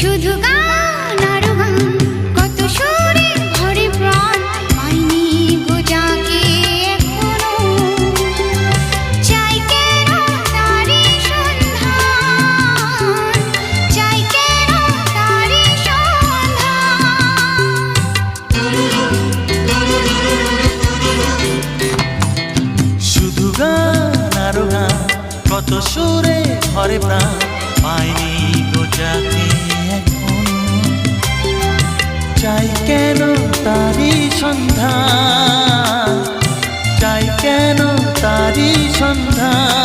শুধু গান আর গান, কত সুরে ভরে প্রাণ, পাইনি গো যাকে এখনো। চাই কেন তারি সন্ধান, চাই কেন তারি সন্ধান। শুধু গান আর গান, কত সুরে ভরে প্রাণ, পাইনি গো যাকে এখনো। চাই কেন তারি সন্ধান, চাই কেন তারি সন্ধান।